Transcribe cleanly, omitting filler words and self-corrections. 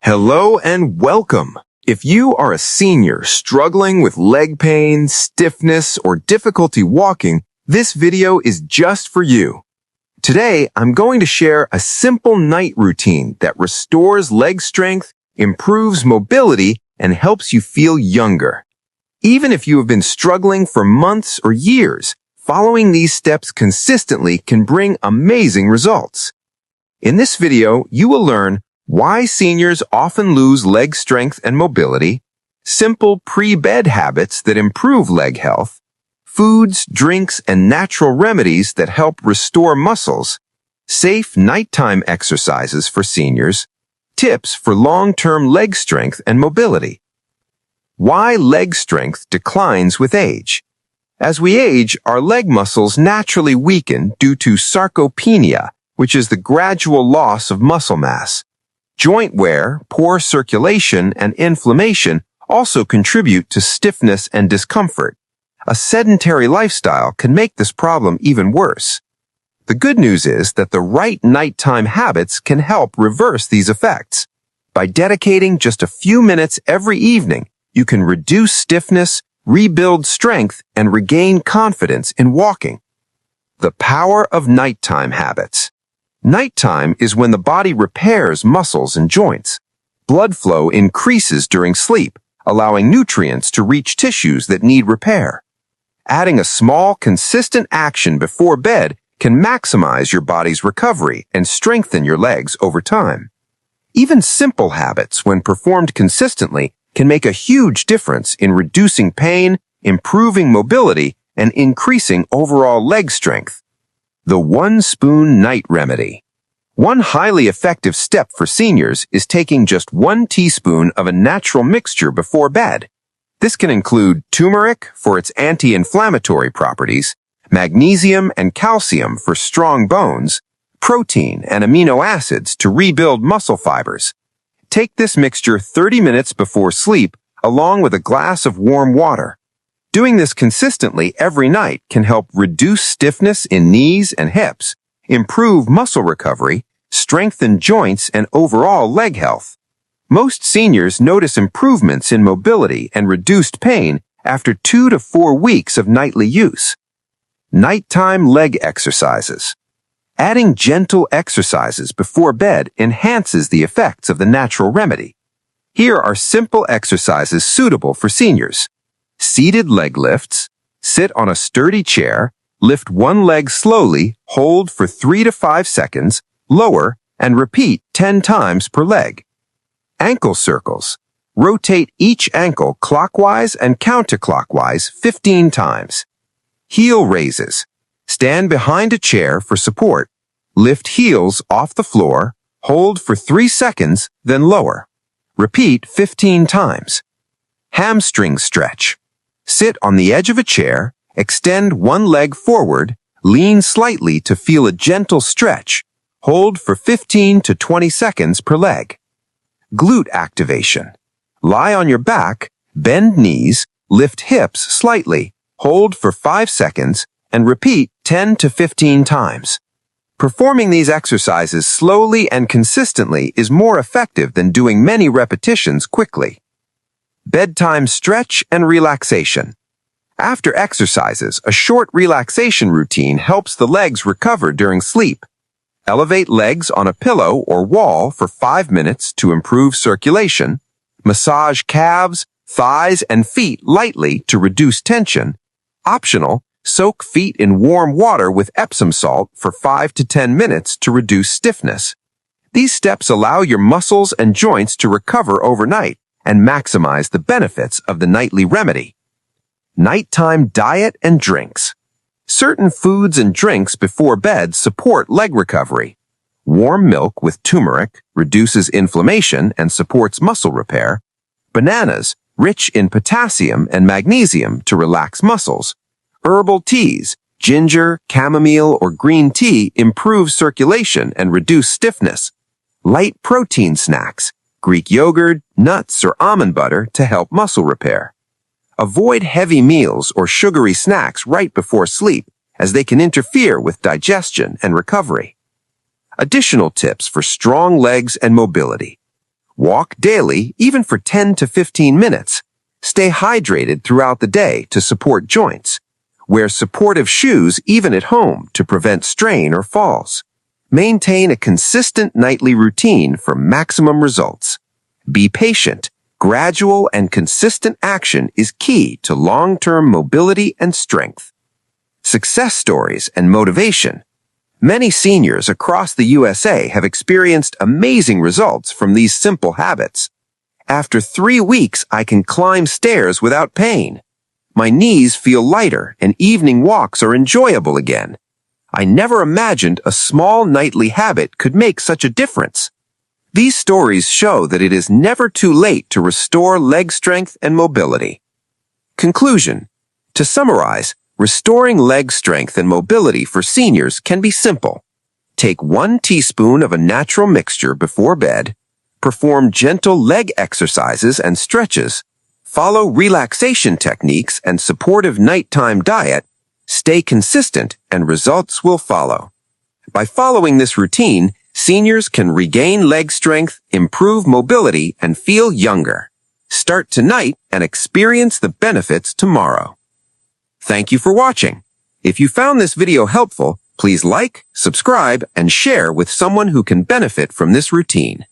Hello and welcome. If you are a senior struggling with leg pain, stiffness, or difficulty walking, this video is just for you. Today, I'm going to share a simple night routine that restores leg strength, improves mobility, and helps you feel younger. Even if you have been struggling for months or years, following these steps consistently can bring amazing results. In this video, you will learn why seniors often lose leg strength and mobility, simple pre-bed habits that improve leg health, foods, drinks, and natural remedies that help restore muscles, safe nighttime exercises for seniors, tips for long-term leg strength and mobility. Why leg strength declines with age. As we age, our leg muscles naturally weaken due to sarcopenia, which is the gradual loss of muscle mass. Joint wear, poor circulation, and inflammation also contribute to stiffness and discomfort. A sedentary lifestyle can make this problem even worse. The good news is that the right nighttime habits can help reverse these effects. By dedicating just a few minutes every evening, you can reduce stiffness, rebuild strength, and regain confidence in walking. The power of nighttime habits. Nighttime is when the body repairs muscles and joints. Blood flow increases during sleep, allowing nutrients to reach tissues that need repair. Adding a small, consistent action before bed can maximize your body's recovery and strengthen your legs over time. Even simple habits, when performed consistently, can make a huge difference in reducing pain, improving mobility, and increasing overall leg strength. The one-spoon night remedy. One highly effective step for seniors is taking just 1 teaspoon of a natural mixture before bed. This can include turmeric for its anti-inflammatory properties, magnesium and calcium for strong bones, protein and amino acids to rebuild muscle fibers. Take this mixture 30 minutes before sleep, along with a glass of warm water. Doing this consistently every night can help reduce stiffness in knees and hips, improve muscle recovery, strengthen joints, and overall leg health. Most seniors notice improvements in mobility and reduced pain after 2 to 4 weeks of nightly use. Nighttime leg exercises. Adding gentle exercises before bed enhances the effects of the natural remedy. Here are simple exercises suitable for seniors. Seated leg lifts. Sit on a sturdy chair, lift one leg slowly, hold for 3 to 5 seconds, lower, and repeat 10 times per leg. Ankle circles. Rotate each ankle clockwise and counterclockwise 15 times. Heel raises. Stand behind a chair for support. Lift heels off the floor, hold for 3 seconds, then lower. Repeat 15 times. Hamstring stretch. Sit on the edge of a chair, extend one leg forward, lean slightly to feel a gentle stretch. Hold for 15 to 20 seconds per leg. Glute activation. Lie on your back, bend knees, lift hips slightly, hold for 5 seconds, and repeat 10 to 15 times. Performing these exercises slowly and consistently is more effective than doing many repetitions quickly. Bedtime stretch and relaxation. After exercises, a short relaxation routine helps the legs recover during sleep. Elevate legs on a pillow or wall for 5 minutes to improve circulation. Massage calves, thighs, and feet lightly to reduce tension. Optional, soak feet in warm water with Epsom salt for 5 to 10 minutes to reduce stiffness. These steps allow your muscles and joints to recover overnight and maximize the benefits of the nightly remedy. Nighttime diet and drinks. Certain foods and drinks before bed support leg recovery. Warm milk with turmeric reduces inflammation and supports muscle repair. Bananas, rich in potassium and magnesium to relax muscles. Herbal teas, ginger, chamomile, or green tea improve circulation and reduce stiffness. Light protein snacks, Greek yogurt, nuts, or almond butter to help muscle repair. Avoid heavy meals or sugary snacks right before sleep, as they can interfere with digestion and recovery. Additional tips for strong legs and mobility. Walk daily, even for 10 to 15 minutes. Stay hydrated throughout the day to support joints. Wear supportive shoes even at home to prevent strain or falls. Maintain a consistent nightly routine for maximum results. Be patient. Gradual and consistent action is key to long-term mobility and strength. Success stories and motivation. Many seniors across the USA have experienced amazing results from these simple habits. After 3 weeks, I can climb stairs without pain. My knees feel lighter and evening walks are enjoyable again. I never imagined a small nightly habit could make such a difference. These stories show that it is never too late to restore leg strength and mobility. Conclusion. To summarize, restoring leg strength and mobility for seniors can be simple. Take 1 teaspoon of a natural mixture before bed, perform gentle leg exercises and stretches, follow relaxation techniques and supportive nighttime diet, stay consistent, and results will follow. By following this routine, seniors can regain leg strength, improve mobility, and feel younger. Start tonight and experience the benefits tomorrow. Thank you for watching. If you found this video helpful, please like, subscribe, and share with someone who can benefit from this routine.